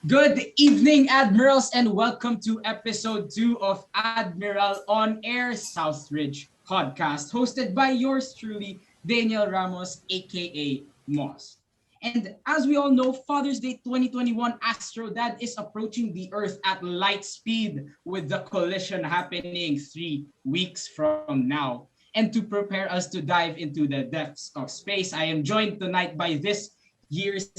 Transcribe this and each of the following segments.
Good evening, Admirals, and welcome to episode 2 of Admiral on Air Southridge podcast, hosted by yours truly, Daniel Ramos, aka Moss. And as we all know, Father's Day 2021 Astro Dad is approaching the Earth at light speed with the collision happening 3 weeks from now. And to prepare us to dive into the depths of space, I am joined tonight by this year's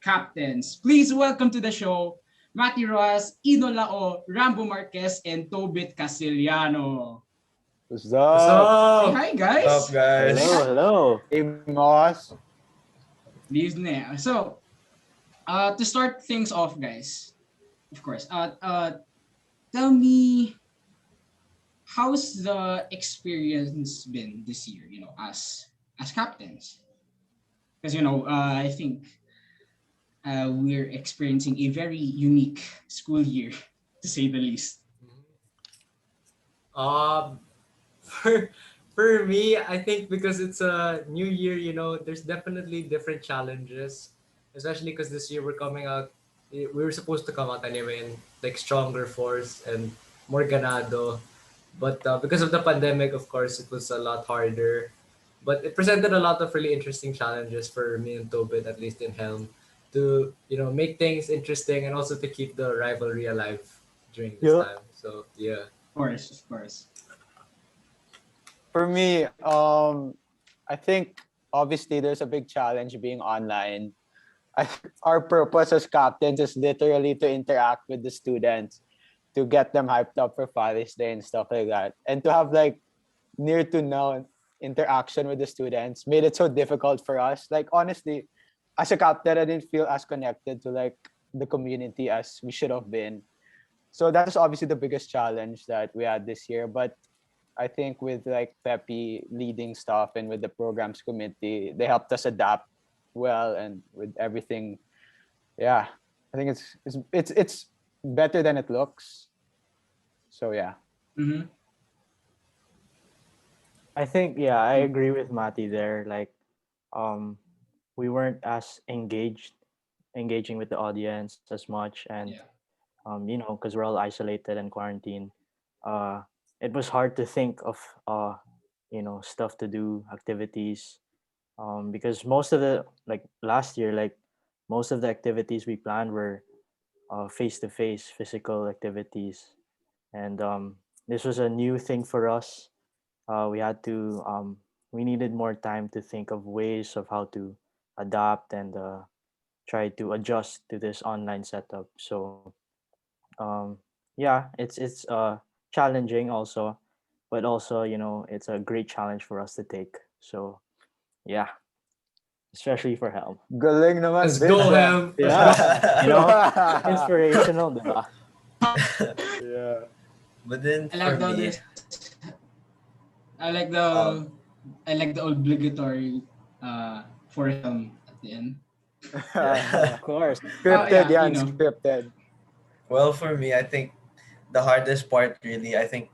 captains. Please welcome to the show, Matty Roas, Ino Lao, Rambo Marquez, and Tobit Casiliano. What's What's up? Say up? hi, What's up, guys. Say guys? Hello, hi. hello. Hey, Moss. Listener. To start things off, guys, of course, tell me, how's the experience been this year, as captains? Because, I think we're experiencing a very unique school year, to say the least. Um, for for me, I think because it's a new year, there's definitely different challenges, especially because this year we're coming out. We were supposed to come out anyway in like stronger force and more ganado, but because of the pandemic, of course, it was a lot harder. But it presented a lot of really interesting challenges for me and Tobit, at least in Helm, to make things interesting and also to keep the rivalry alive during this Yeah. time. So yeah. Of course, of course. For me, I think obviously there's a big challenge being online. Our purpose as captains is literally to interact with the students, to get them hyped up for Father's Day and stuff like that, and to have like near to none interaction with the students made it so difficult for us. Like honestly, as a captain, I didn't feel as connected to like the community as we should have been. So that is obviously the biggest challenge that we had this year. But I think with like Pepe leading stuff and with the programs committee, they helped us adapt well and with everything. Yeah, I think it's better than it looks. So yeah. Mm-hmm. I think yeah, I agree with Mati there. Like, um, we weren't as engaging with the audience as much, and Yeah. because we're all isolated and quarantined, uh, it was hard to think of stuff to do, activities, because most of the like last year, like most of the activities we planned were face to face physical activities, and this was a new thing for us. We had to we needed more time to think of ways of how to adapt and try to adjust to this online setup. So yeah, it's challenging also, but also it's a great challenge for us to take. So yeah, especially for Helm. Galing naman, Let's go, Vince. Ham. Let's Yeah, go. you know, inspirational, diba? Yeah. But then I for like the me, this. I like um, the obligatory for him at the end. Of course. Oh Scripted, yeah, yan, scripted. well, for me, I think the hardest part really, I think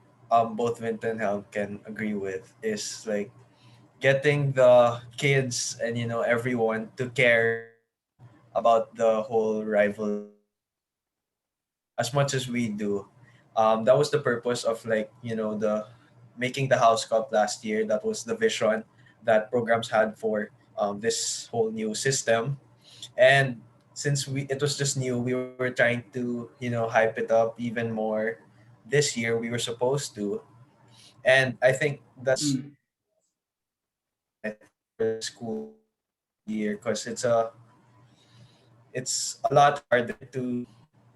both Vinta and Helm can agree with is like getting the kids and everyone to care about the whole rivalry as much as we do. That was the purpose of like the making the house cup last year. That was the vision that programs had for this whole new system. And since we it was just new, we were trying to hype it up even more. This year we were supposed to, and I think that's Mm. I think for the school year because it's a lot harder to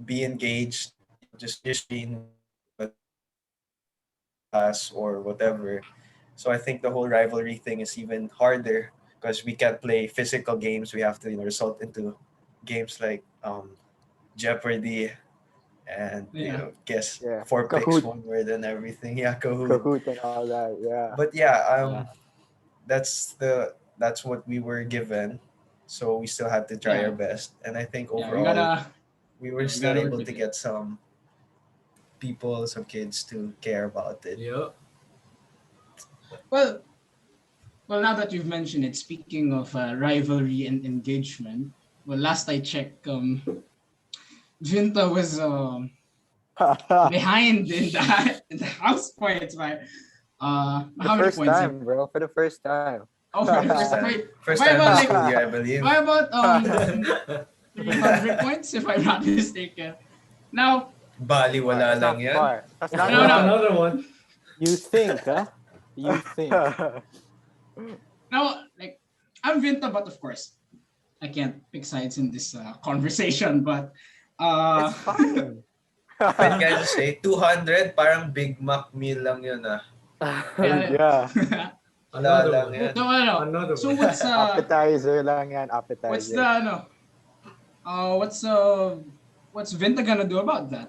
be engaged, just on your screen whether class or whatever. So I think the whole rivalry thing is even harder because we can't play physical games. We have to result into games like Jeopardy and Yeah. guess Yeah. four picks Kahoot, one word and everything. Yeah, Kahoot. Kahoot and all that. Yeah. But yeah, Yeah. that's what we were given. So we still had to try our Yeah. best. And I think Yeah. We overall gotta we were yeah, we still gotta work able with to it. get some kids to care about it. Yep. Well, now that you've mentioned it, speaking of rivalry and engagement, well, last I checked, Vinta was behind in the house points by The how many first points? time, bro. For the first time. Oh, for the First first time. wait, First why time about this like school year, I believe. why about 300 points if I'm not mistaken? Now Bali, wala That's lang not yan. far. That's not no no far. Another one. You think, huh? You think. now like I'm Vinta, but of course I can't pick sides in this conversation. But uh It's fine. Wait, can I just say, 200, parang Big Mac meal lang yun ah. yeah. Yeah. Wala Another lang one. yan. So ano? Another So one. Appetizer lang yan. what's the Appetizer. ano? What's Vinta gonna do about that?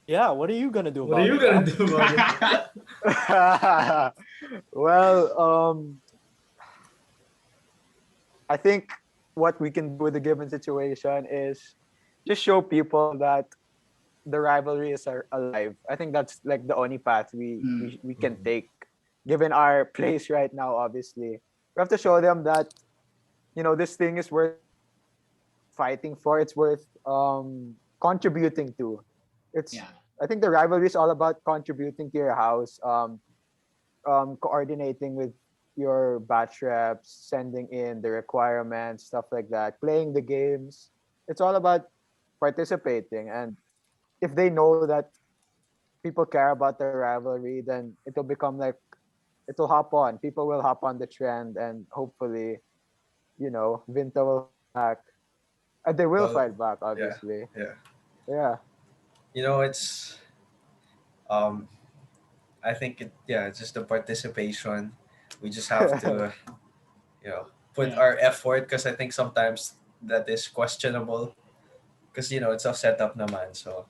Yeah, what are you gonna do What about are you it? gonna Huh? do about it? Well, I think what we can do with the given situation is just show people that the rivalry is alive. I think that's like the only path we can take, given our place right now. Obviously, we have to show them that this thing is worth fighting for. It's worth contributing to. It's Yeah. I think the rivalry is all about contributing to your house, coordinating with your batch reps, sending in the requirements, stuff like that, playing the games. It's all about participating. And if they know that people care about the rivalry, then it'll hop on. People will hop on the trend, and hopefully, Vinta will fight back. And they will Well, fight back, yeah, obviously. yeah. Yeah. It's um I think it's just the participation. We just have to, put Yeah. our effort because I think sometimes that is questionable because it's a setup naman. So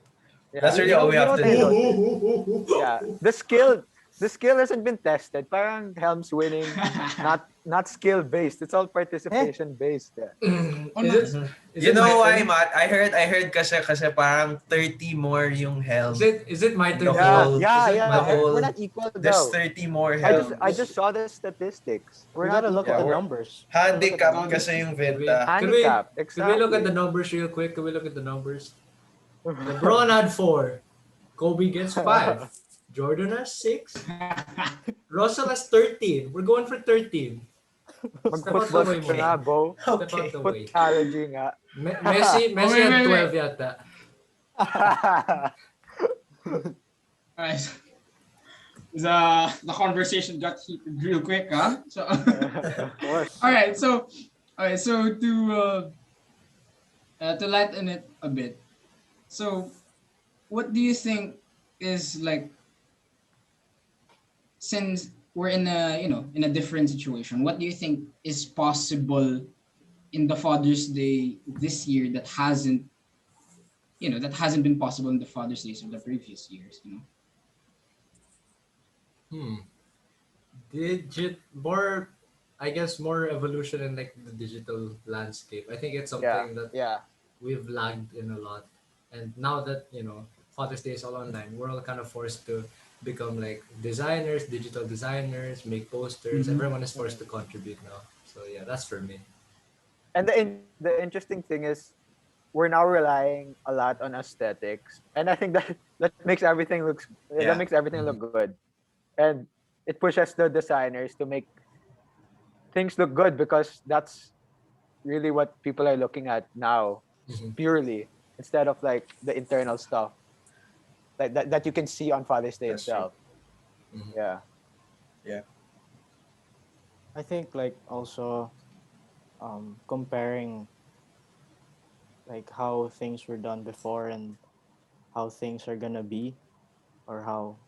Yeah. that's really You all know, we you know have what to I do. noticed? Yeah. The skill hasn't been tested. Parang Helm's winning, not skill based. It's all participation based. Yeah. Oh, Is no. it? Mhm. Is You it my know why, turn? Matt? I heard kasi parang 30 more yung Is helm. it? Is it my The turn Yeah, now? whole Is yeah, it yeah. my the turn? We're whole not equal there's though. 30 more I just helm. I just saw the statistics. We're We not gotta look at equal. the We're numbers. We gotta look at the handicap Oh, numbers. kasi yung Could we? Venta. Could we? Handicap, Could we look at the exactly. numbers real quick? Could we look at the numbers? LeBron had 4. Kobe gets 5. Jordan has 6. Russell has 13. We're going for 13. Step out the Mag-football way, ka Okay. nga, Moy. Bo. Step out Okay. the way. Footballogy nga. Messi Oh, Messi wait, had wait, 12 wait. yata. Alright. The conversation got heated real quick, huh? So Of course. all right, so to lighten it a bit. So what do you think is like, since we're in a in a different situation, what do you think is possible in the Father's Day this year that hasn't been possible in the Father's Days of the previous years? Hmm. More, I guess, more evolution in like the digital landscape. I think it's Yeah, something that yeah. we've lagged in a lot. And now that, Father's Day is all online, we're all kind of forced to become like designers, digital designers, make posters. Mm-hmm. Everyone is forced to contribute now. So yeah, that's for me. And the interesting thing is we're now relying a lot on aesthetics, and I think that that Yeah. makes everything look good, and it pushes the designers to make things look good because that's really what people are looking at now, Mhm. purely, instead of like the internal stuff that you can see on Father's Day That's true. itself. Mhm. Yeah. Yeah. I think like also comparing like how things were done before and how things are gonna be, or how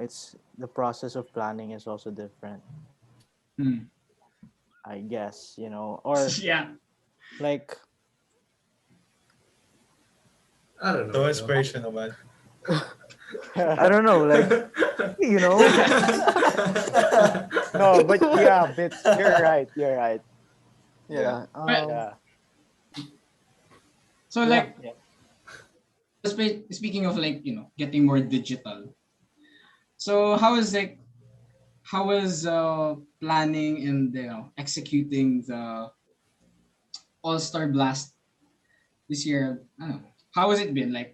it's the process of planning is also different, Hmm. I guess, or Yeah. like I don't So know. inspirational, man. I don't know, like you know No, but yeah, Bits, you're right. You're right. Yeah. yeah But Yeah. so yeah like, yeah speaking of like getting more digital. So how is planning and executing the AllStar Blast this year, I don't know. How has it been? Like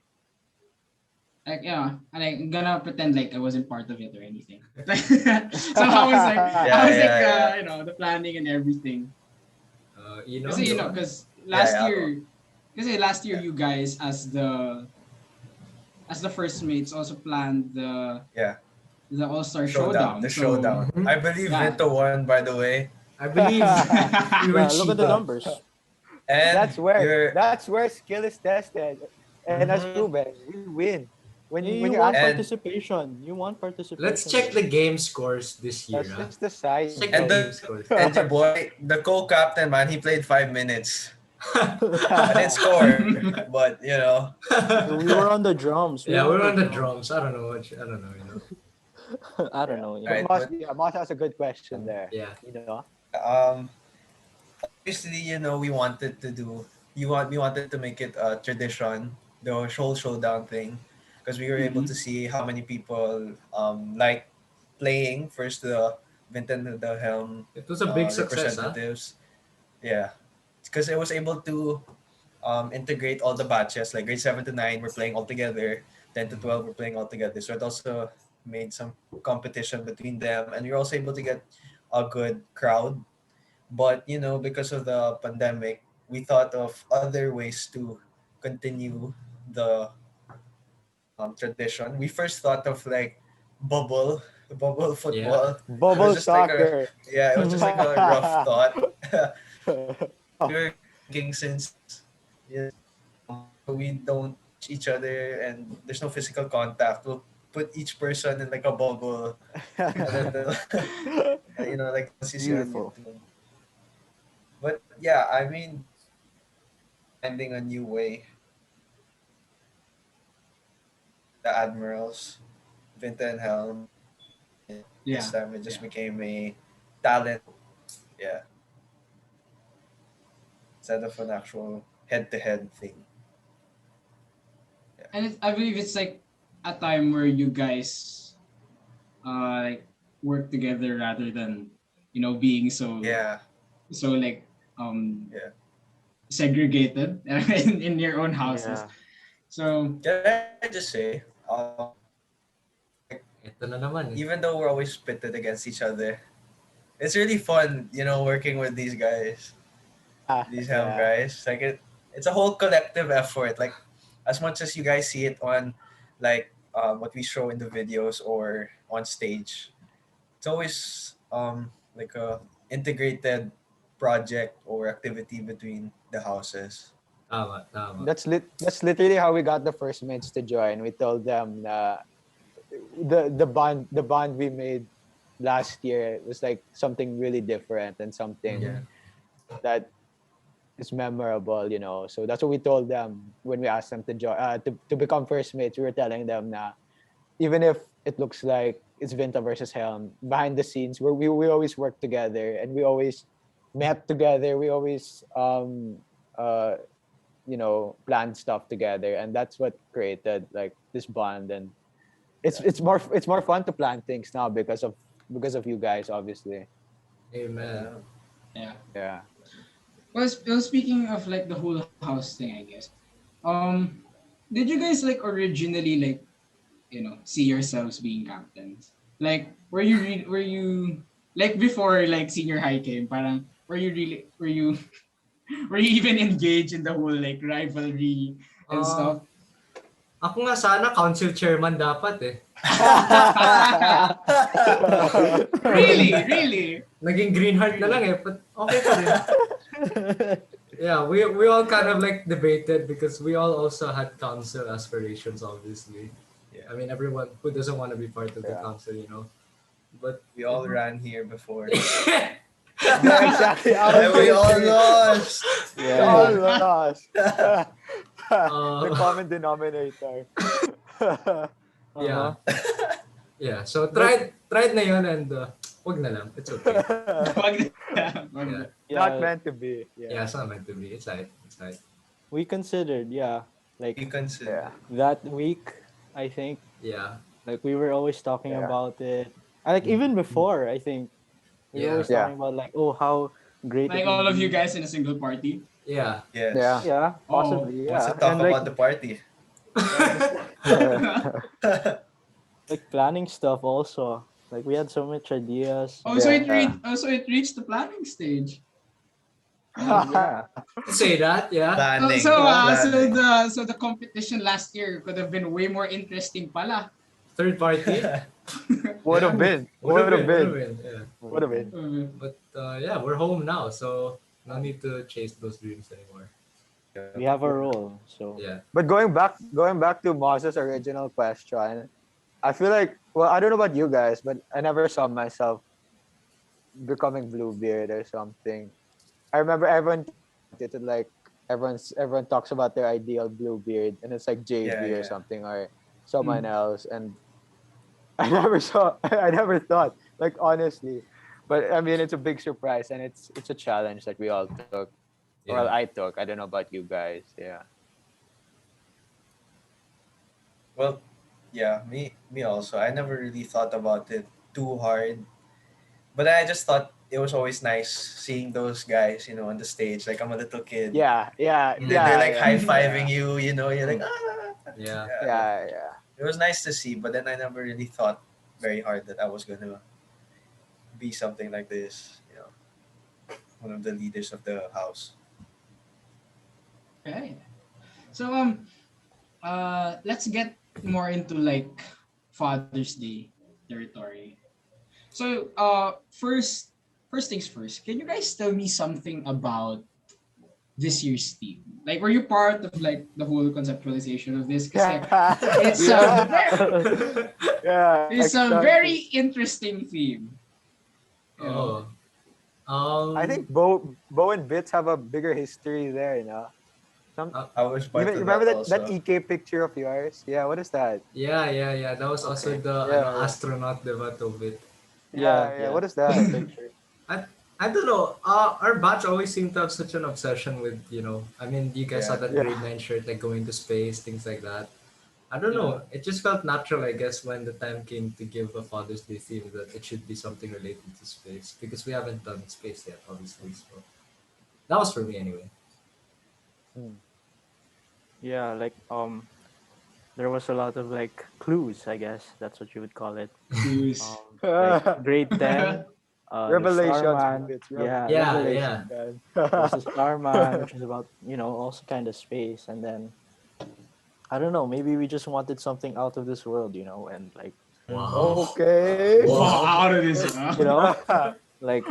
I'm gonna pretend like I wasn't part of it or anything. So how was like Yeah. the planning and everything? You know, Kasi John? because Yeah, last yeah. year, kasi last year Yeah. you guys as the first mates also planned Yeah. the All-Star Showdown. Showdown. The So showdown. Mhm. I believe yeah. Vito won, by the way. I believe we were Yeah, look at the cheating. numbers. And you're that's where skill is tested, and as mhm. proven, we win when You you want ask. and participation. You want Let's participation check there. the game scores this year. That's Huh? just the Let's side check the and game the scores. and your boy, the co-captain man, he played 5 minutes. I didn't score, but We were on the drums. We Yeah, were on we're the on the drums. drums. I don't know. I don't know. I don't yeah. know. But Right. Moss, But yeah, Moss has a good question there. Yeah. um, obviously, we wanted to do we wanted to make it a tradition, the whole showdown thing, because we were able to Mhm. see how many people like playing first the Vinton the Helm It was a big success, huh? representatives. Yeah, because it was able to integrate all the batches, like grade 7 to 9 we're playing all together, 10 to 12 we're playing all together. So it also made some competition between them, and we are also able to get a good crowd. But because of the pandemic, we thought of other ways to continue the tradition. We first thought of like bubble, bubble Yeah. football. It was Bubble just like a soccer. yeah, it was just like a rough thought. We were thinking since we don't touch each other and there's no physical contact, we'll put each person in like a bubble, and then like the ones you see on Beautiful. YouTube. But yeah, I mean, finding a new way. The Admirals, Vinta and Helm. This Yeah. time it just Yeah. became a talent, yeah, instead of an actual head-to-head thing. Yeah, And I believe it's like a time where you guys like work together rather than being yeah, so like um yeah. segregated in your own houses. Yeah. So Can I just say, Ito na naman eh. even though we're always pitted against each other, it's really fun, working with these guys, these Helm Yeah. guys. Like it's a whole collective effort. Like as much as you guys see it on, like what we show in the videos or on stage, it's always like a integrated project or activity between the houses. Tama, tama. That's literally how we got the first mates to join. We told them the bond we made last year was like something really different and something Yeah. that is memorable. So that's what we told them when we asked them to join to become first mates. We were telling them that even if it looks like it's Vinta versus Helm, behind the scenes we always work together and we always met together. We always uh planned stuff together, and that's what created like this bond. And it's more fun to plan things now because of you guys, obviously. Amen. Yeah. yeah. Yeah. Well, speaking of like the whole house thing, I guess. Um, did you guys like originally like see yourselves being captains? Like, were you like before like senior high came? Parang were you even engaged in the whole like rivalry and Ah, stuff? ako nga sana council chairman dapat eh. Really, really. Naging green heart na lang eh, but okay pa rin. Yeah, we all kind of like debated because we all also had council aspirations, obviously. Yeah. I mean, everyone who doesn't want to be part of the Yeah. council. But We all ran here before. Yeah, exactly. And we all lost. We all lost. Uh, The common denominator. yeah, yeah. So tried na yun and wag na lang. It's okay. Wag na. Wag na. Not Yeah. meant to be. Yeah, it's not meant to be. It's like We considered, like You consider. that week, I think, yeah. like we were always talking Yeah. about it. Like even before, I think we were Yeah. always talking about like, oh, how great Like it would all of you be. guys in a single party. Yeah. Yes. Yeah. Yeah, Oh. possibly. Wants Yeah, to talk and about the party. like planning stuff also. Like we had so much ideas. Oh, so Yeah. it reached the planning stage. Yeah. Say that, yeah. Planning. Yeah. Planning. So the competition last year could have been way more interesting pala. Third party. Would have Yeah. been. Would Would have have been, would have been. been, yeah. Would have been. But yeah, we're home now, so no need to chase those dreams anymore. We have a role, so Yeah. But going back to Moz's original question, I feel like, well, I don't know about you guys, but I never saw myself becoming Bluebeard or something. I remember everyone it like everyone talks about their ideal Bluebeard, and it's like Yeah, JB or yeah. something or someone Mm. else, and I never saw I never thought, like, honestly. But I mean, it's a big surprise, and it's a challenge that we all took. Well, Yeah. I took. I don't know about you guys. Yeah. Well, yeah, me also. I never really thought about it too hard, but I just thought it was always nice seeing those guys, on the stage. Like I'm a little kid, Yeah, yeah, and then they're yeah, like yeah, high fiving yeah, you. You're like Yeah. yeah. yeah, yeah. It was nice to see, but then I never really thought very hard that I was gonna be something like this. One of the leaders of the house. Okay. So let's get more into like Father's Day territory. So first things first, can you guys tell me something about this year's theme? Like, were you part of like the whole conceptualization of this? Because it's a Yeah, it's a exactly. very interesting theme. You know? Oh. I think Um. Bo and Bits have a bigger history there, Some I was part even of remember that that also. EK picture of yours? Yeah, what is that? Yeah. That was also okay. the Yeah, yeah. astronaut diba of it. Yeah, Yeah, yeah. yeah. What is The that? picture. I I don't know. Our batch always seemed to have such an obsession with, I mean, you guys saw Yeah. that Yeah. grade 9 shirt, like going to space, things like that. I don't Yeah. know. It just felt natural, I guess, when the time came to give a Father's Day theme that it should be something related to space because we haven't done space yet, obviously. So that was for me anyway. Hmm. Yeah, like there was a lot of like clues, I guess that's what you would call it. Clues. Like grade 10, the Revelations, Starman. Bits. Yeah, Yeah, Revelation, yeah. man. there's the Starman, which is about, also kind of space. And then I don't know, maybe we just wanted something out of this world, and like, Wow. Okay. you Wow, know, out of this. you know, like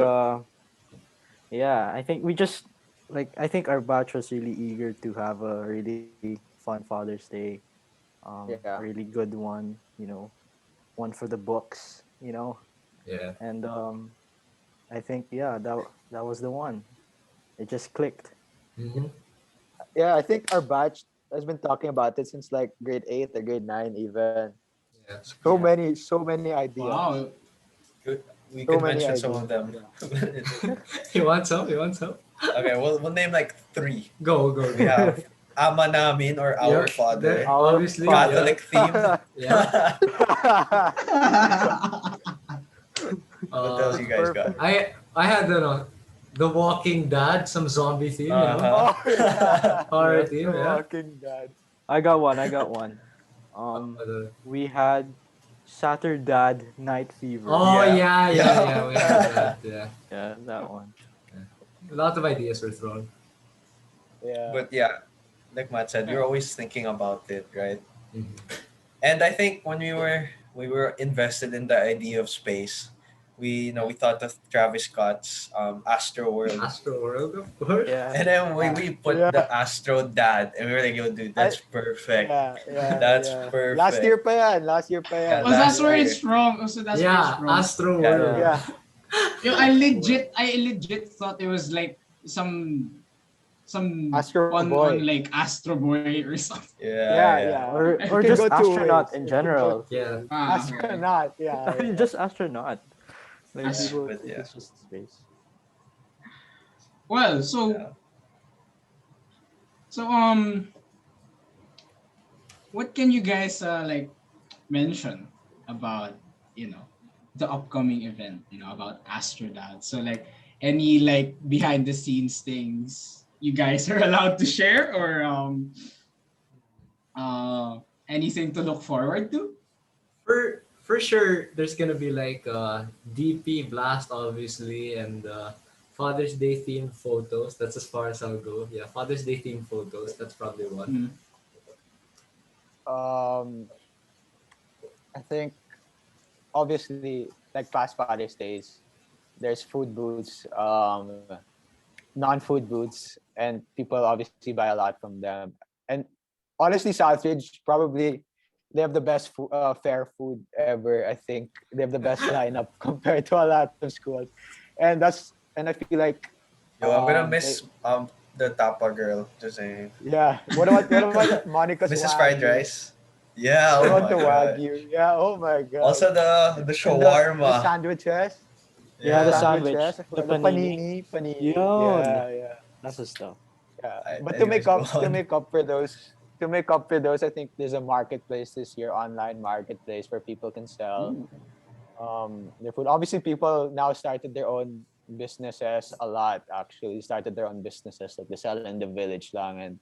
yeah, I think we just like I think our batch was really eager to have a really fun Father's Day, a Yeah. really good one, one for the books, Yeah. and I think yeah, that was the one. It just clicked. Mm-hmm. Yeah, I think our batch has been talking about it since like grade 8 or grade 9 even. Yeah. Yeah. So many ideas. Wow. Good. We So could many mention some of ideas. them. Yeah. You want some? You want some? Okay, we'll name like three. Go. We have Ama Namin or Yeah. Our Father, Our Obviously, father. Catholic themed. Yeah. What else Uh, you It's guys got? perfect. I had The Walking Dad, some zombie theme. Uh-huh. Oh yeah. Horror Yeah. theme, The yeah. Walking Dead. I got one. I got one. Uh, the- We had Saturday Night Fever. oh Yeah. yeah. We had that. Yeah. Yeah, that one. A lot of ideas were thrown. Yeah. But yeah, like Matt said, we're always thinking about it, right? Mhm. And I think when we were invested in the idea of space, we thought of Travis Scott's Astro World. Astro World, of course. Yeah. And then we put the Yeah. Astro Dad, and we were like, "Yo, dude, I, that's perfect. yeah. That's Last year perfect." pa yan. Last year pa Yeah, yan. Oh, that's last where year. it's from. Oh, so that's where it's Yeah, from. Astro Yeah, World. Yeah. Yo, I legit thought it was like some Astro pun Boy. on like Astro Boy or something. Yeah. Or It or can just go two astronaut ways. in It can go general. Yeah. Okay. Astronaut. Yeah. Just astronaut. Like Ast- people But think yeah. it's just space. Well, Yeah. so what can you guys like mention about the upcoming event? About Astro Dad. So like any like behind the scenes things you guys are allowed to share, or anything to look forward to? For sure, there's gonna be like DP Blast, obviously, and Father's Day themed photos. That's as far as I'll go. Yeah, Father's Day themed photos. That's probably one. Mm. Um, I think obviously like past Father's Days, there's food booths, non-food booths, and people obviously buy a lot from them. And honestly, Southridge probably they have the best fair food ever. I think they have the best lineup compared to a lot of schools, and I feel like Yo, I'm gonna they, miss the tapa girl. Just saying. yeah. What about Monica's Mrs. Fried Wagyu? Rice. Yeah. What Oh about my the god. Wagyu? Yeah. Oh my god. Also the And the shawarma. sandwiches. Yeah, the Yeah. sandwich, Sandwiches. the The panini. panini. Yo, Yeah, yeah. that's the stuff. Yeah, Alright, but anyways, go to on. make up for those, I think there's a marketplace this year, online marketplace where people can sell their food. Obviously, people now started their own businesses. A lot actually started their own businesses, like they sell in the village lang, and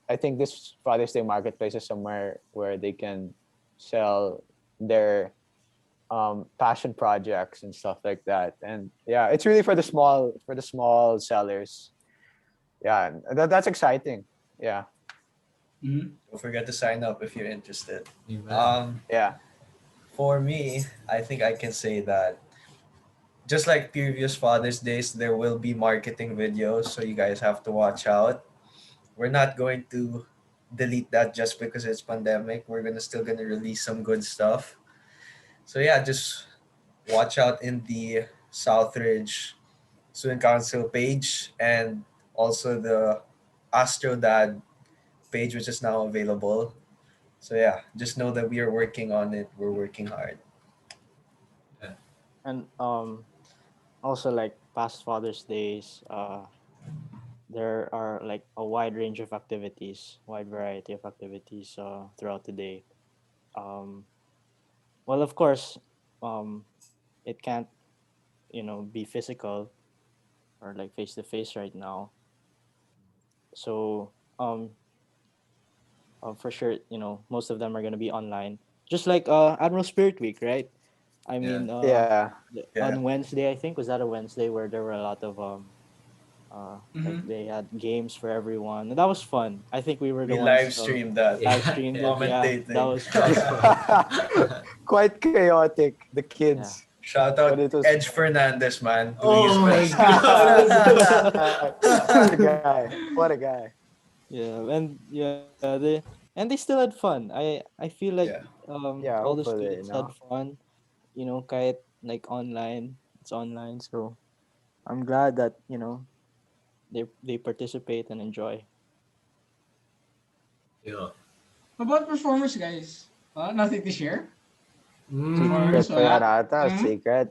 I think this Father's Day marketplace is somewhere where they can sell their passion projects and stuff like that. And yeah, it's really for the small sellers. Yeah, that's exciting. Yeah, Mm-hmm. Don't forget to sign up if you're interested. Amen. yeah. For me, I think I can say that just like previous Father's Days, there will be marketing videos, so you guys have to watch out. We're not going to delete that just because it's pandemic. We're gonna release some good stuff. So yeah, just watch out in the Southridge Student Council page and also the Astro Dad page, which is now available. So yeah, just know that we are working on it. We're working hard. And also like past Father's Days, there are like a wide range of activities, wide variety of activities throughout the day. Um, well, of course, um, it can't be physical or like face to face right now. So for sure, most of them are gonna be online, just like Admiral Spirit Week, right? I Yeah. mean, Yeah. Yeah. on Wednesday, I think was that a Wednesday where there were a lot of like Mm-hmm. they had games for everyone, and that was fun. I think we were the We ones live streamed that. live Yeah, streamed yeah. it. Yeah, that Commentating. was fun. Quite chaotic, the Yeah. kids. Shout But out it was Edge Fernandez, man, doing his Oh my best. god, let's go. what a guy. What a guy. Yeah, and they still had fun. I feel like Yeah. Yeah, all the hopefully, students had fun. Kahit like online, it's online. So I'm glad that they participate and enjoy. Yeah. How about performers, guys? Nothing to share? Mm. Performers, Secret pa yan wala? ata, Mm-hmm. secret.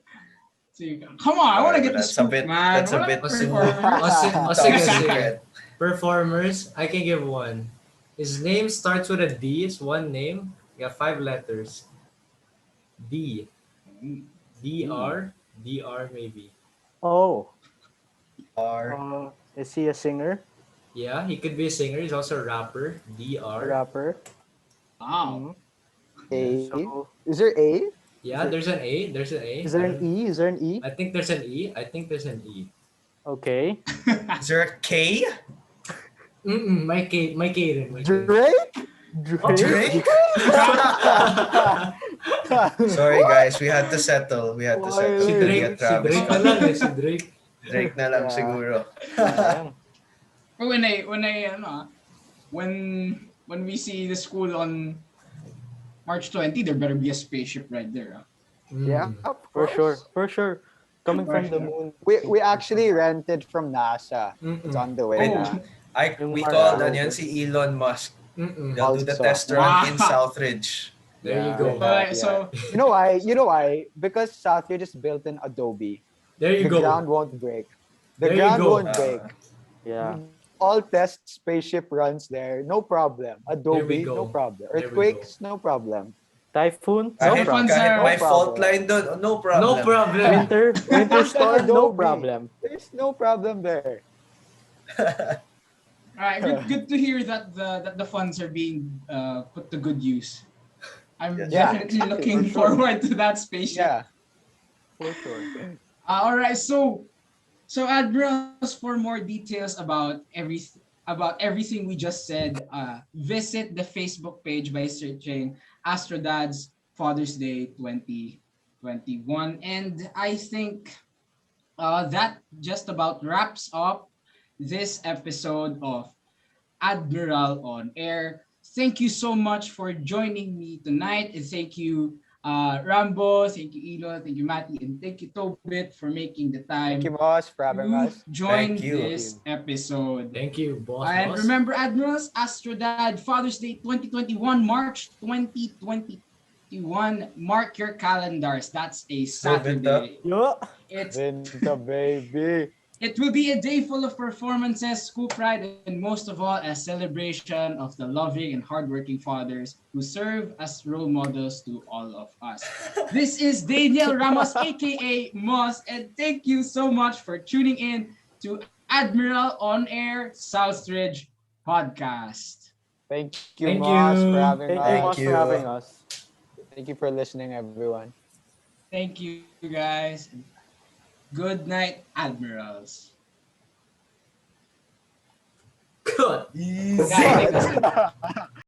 Come on, I want to Alright, get but the scoop, man. that's a What bit about too performers? Sige, top sige. secret. Performers, I can give one. His name starts with a D. It's one name. You got 5 letters. D. DR. DR maybe. Oh, Are is he a singer, Yeah, he could be a singer. He's also a rapper. a DR. rapper? Wow. Mhm. A? So Is there A? Yeah, there's an A. There's an A. is there an E? Is there an E? I think there's an E. I think there's an E. Okay. is there a K? My K. My K rin. My K. Drake? Drake? Sorry guys, we had to settle. We had to settle. Si Why? To Drake. get Si Travis Drake na on. lang eh. Si Drake. Drake na lang Yeah. siguro. Ayan. But when we see the school on March 20, there better be a spaceship right there. Yeah, Mm. of For sure, course. for sure. Coming For from the sure. moon. We actually rented from NASA. It's Mm-mm. on the way Oh. na. We Yung called Mars yan rover. si Elon Musk. Mm-mm. They'll do the Also. test run in Wow. Southridge. There you Yeah, go. Alright, yeah. so You know why? You know why? Because Southridge is built in Adobe. There you The go. ground won't break. The There you ground go. won't break. Yeah. All test spaceship runs there, no problem. Adobe, go. no problem. There we Earthquakes, no problem. Typhoon, no Kahit, Typhoons problem. kahit are- may No fault problem. line doon, no problem. No problem. Winter storm, no Adobe. problem. There's no problem there. All right, good to hear that the funds are being put to good use. I'm Yes. Yeah, definitely exactly, looking for sure. forward to that spaceship. Yeah, for sure. All right, so Admirals, for more details about everything we just said, visit the Facebook page by searching Astro Dad's Father's Day 2021, and I think that just about wraps up this episode of Admiral on Air. Thank you so much for joining me tonight, and thank you, Rambo, thank you, Elo, thank you, Matty, and thank you, Tobit, for making the Thank you, time boss, for having to us. join Thank you. this episode. Thank you, boss. And Boss. remember, Admirals, Astro Dad, Father's Day 2021, March 2021. Mark your calendars. That's a Go Vinta. Saturday. Yo. It's Vinta, baby. it will be a day full of performances, school pride, and most of all, a celebration of the loving and hardworking fathers who serve as role models to all of us. This is Daniel Ramos, aka Moss, and thank you so much for tuning in to Admiral on Air Southridge podcast. Thank you, Thank Moss, for you. having Thank you, Thank us. Moss, for having you. us. Thank you for listening, everyone. Thank you, guys. Good night, Admirals. Good. Guys, take this in.